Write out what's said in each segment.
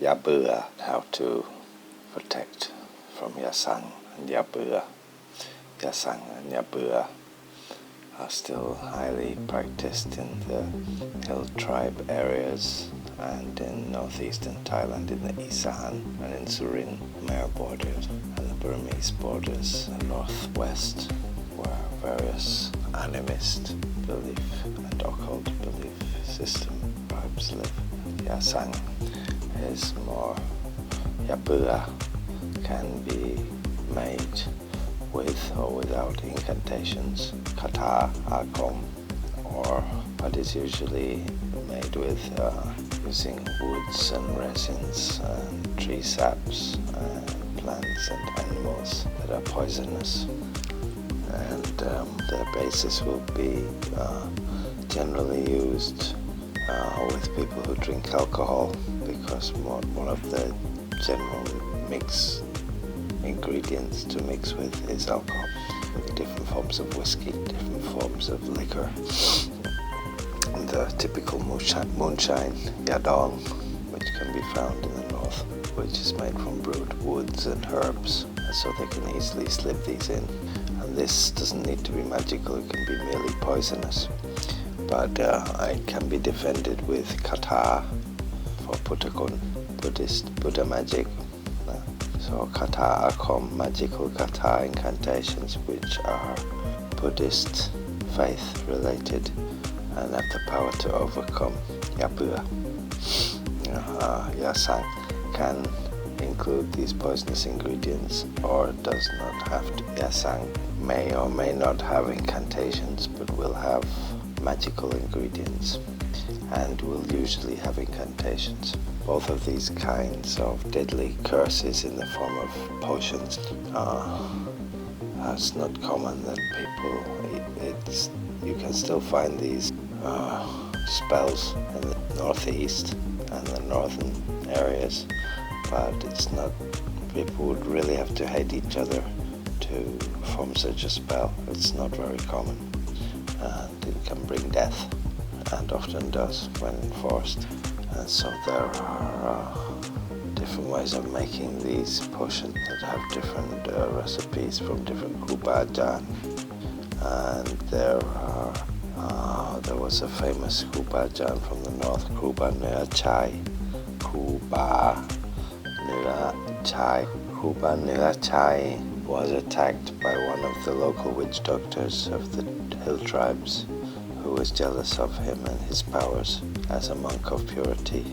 Ya Buea, how to protect from Ya and Ya Buea. Ya and Ya Buea are still highly practiced in the hill tribe areas and in northeastern Thailand, in the Ajarn and in Surin, Khmer borders, and the Burmese borders, and northwest, where various animist belief and occult belief system tribes live. Ya is more. Ya Buea can be made with or without incantations, kata, akom, but is usually made with using woods and resins and tree saps and plants and animals that are poisonous. And the basis will be generally used with people who drink alcohol, because one of the general mix ingredients to mix with is alcohol. Different forms of whiskey, different forms of liquor. The typical moonshine, Yadong, which can be found in the north, which is made from brewed woods and herbs, so they can easily slip these in. And this doesn't need to be magical, it can be merely poisonous. But it can be defended with kata for putakun, Buddha magic. So kata akom, magical kata incantations, which are Buddhist faith related and have the power to overcome Ya Buea. Ya can include these poisonous ingredients or does not have to. Ya may or may not have incantations, but will have magical ingredients and will usually have incantations. Both of these kinds of deadly curses in the form of potions it's not common that you can still find these spells in the northeast and the northern areas, but it's not, people would really have to hate each other to form such a spell. It's not very common, and it can bring death, and often does when enforced. And so there are different ways of making these potions that have different recipes from different Ajarn. And there was a famous Ajarn from the north, Nua Chai was attacked by one of the local witch doctors of the hill tribes, who was jealous of him and his powers as a monk of purity,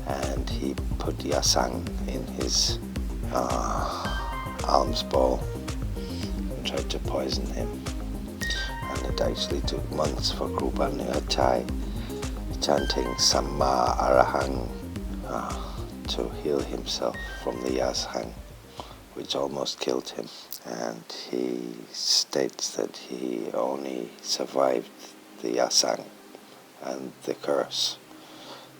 and he put Ya in his alms bowl and tried to poison him. And it actually took months for Nua Chai chanting Samma Arahang to heal himself from the Ya, which almost killed him. And he states that he only survived the Ya and the curse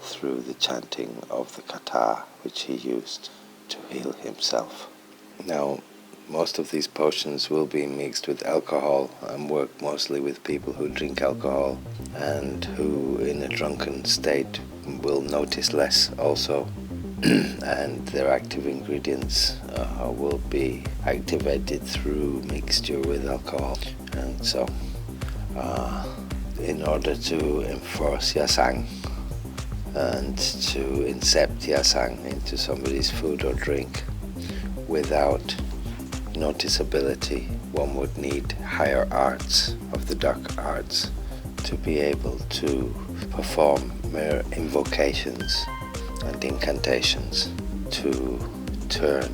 through the chanting of the kata, which he used to heal himself. Now, most of these potions will be mixed with alcohol and work mostly with people who drink alcohol and who in a drunken state will notice less also. And their active ingredients will be activated through mixture with alcohol. And so in order to enforce Ya and to incept Ya into somebody's food or drink without noticeability, one would need higher arts of the dark arts to be able to perform mere invocations and incantations to turn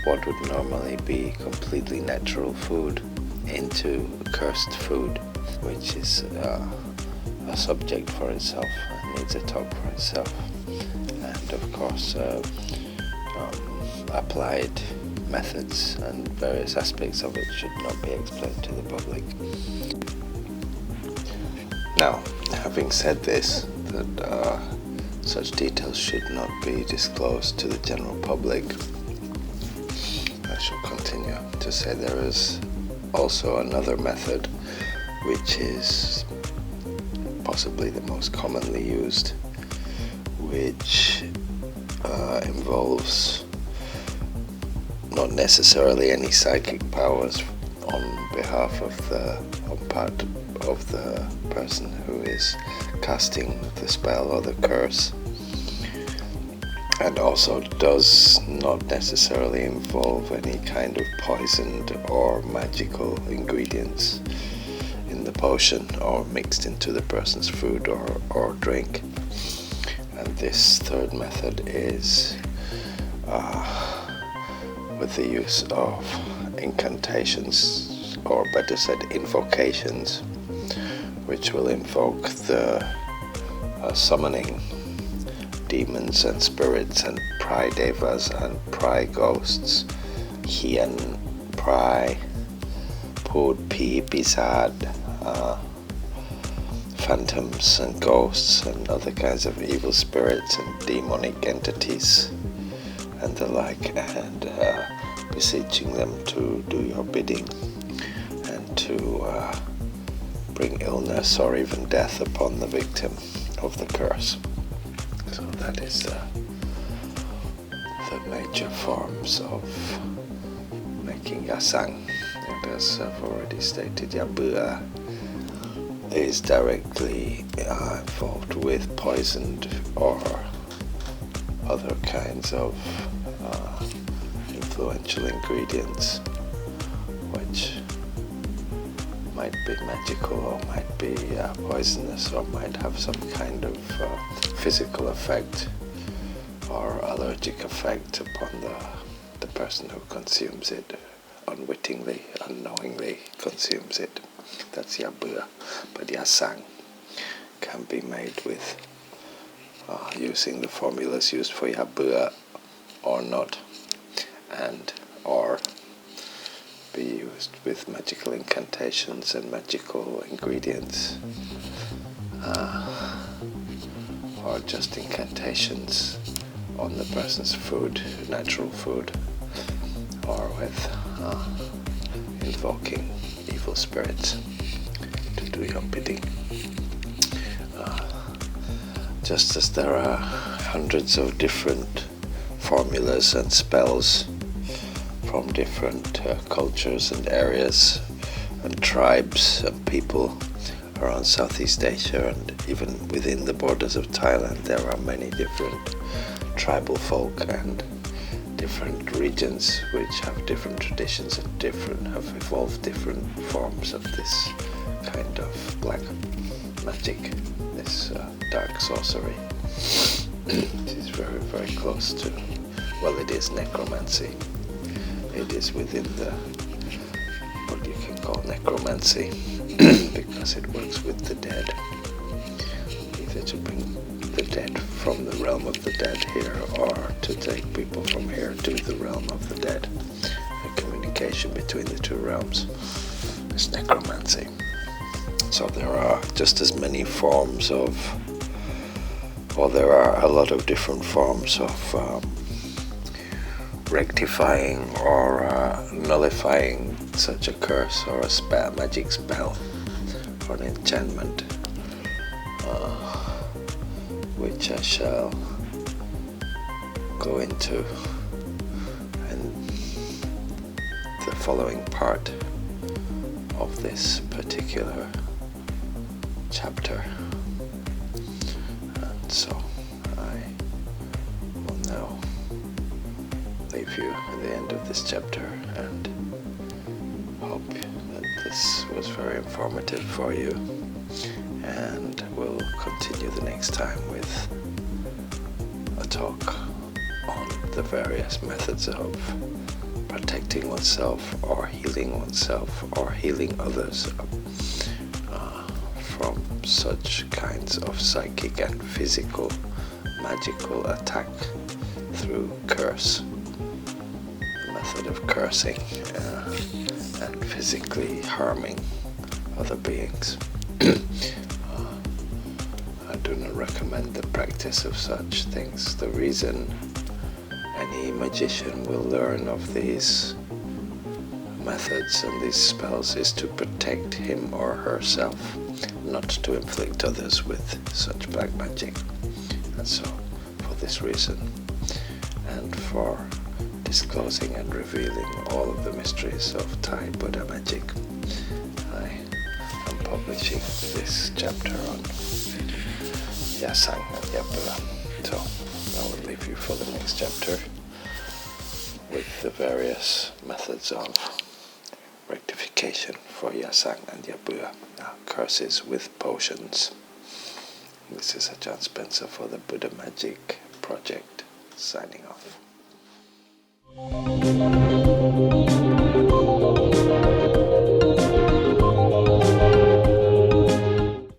what would normally be completely natural food into cursed food, which is a subject for itself and needs a talk for itself. And of course applied methods and various aspects of it should not be explained to the public. Now, having said this, that such details should not be disclosed to the general public, I shall continue to say there is also another method, which is possibly the most commonly used, which involves not necessarily any psychic powers on behalf of on part of the person who is casting the spell or the curse, and also does not necessarily involve any kind of poisoned or magical ingredients in the potion or mixed into the person's food or drink. And this third method is with the use of incantations, or better said invocations, which will invoke the summoning demons and spirits and pry devas and pry ghosts, hien, pry, pud, pi, pisad, phantoms and ghosts and other kinds of evil spirits and demonic entities and the like, and beseeching them to do your bidding and to bring illness or even death upon the victim of the curse. So that is the major forms of making yasang. And as I've already stated, Ya Buea is directly involved with poisoned or other kinds of influential ingredients, which might be magical or might be poisonous or might have some kind of physical effect or allergic effect upon the person who consumes it, unwittingly, unknowingly consumes it. That's Ya Buea. But yasang can be made with using the formulas used for Ya Buea or not, and or be used with magical incantations and magical ingredients, or just incantations on the person's food, natural food, or with invoking evil spirits to do your bidding. Just as there are hundreds of different formulas and spells from different cultures and areas and tribes and people around Southeast Asia, and even within the borders of Thailand, there are many different tribal folk and different regions which have different traditions and have evolved different forms of this kind of black magic, this dark sorcery. It is very, very close to, well, it is necromancy. It is within the, what you can call necromancy, because it works with the dead, either to bring the dead from the realm of the dead here, or to take people from here to the realm of the dead. A communication between the two realms is necromancy. So there are just as many forms of, or there are a lot of different forms of rectifying or nullifying such a curse or a spell, magic spell or an enchantment, which I shall go into in the following part of this particular chapter. And so I will now leave you at the end of this chapter, and hope that this was very informative for you, and we'll continue the next time with a talk on the various methods of protecting oneself or healing oneself or healing others from such kinds of psychic and physical magical attack through curse, the method of cursing and physically harming other beings. I do not recommend the practice of such things. The reason any magician will learn of these methods and these spells is to protect him or herself, not to inflict others with such black magic. And so, for this reason, and for disclosing and revealing all of the mysteries of Thai Buddha magic, I am publishing this chapter on Ya Sang and Ya Buea. So I will leave you for the next chapter with the various methods of rectification for Ya Sang and Ya Buea, curses with potions. This is Ajarn Spencer for the Buddha Magic Project, signing off.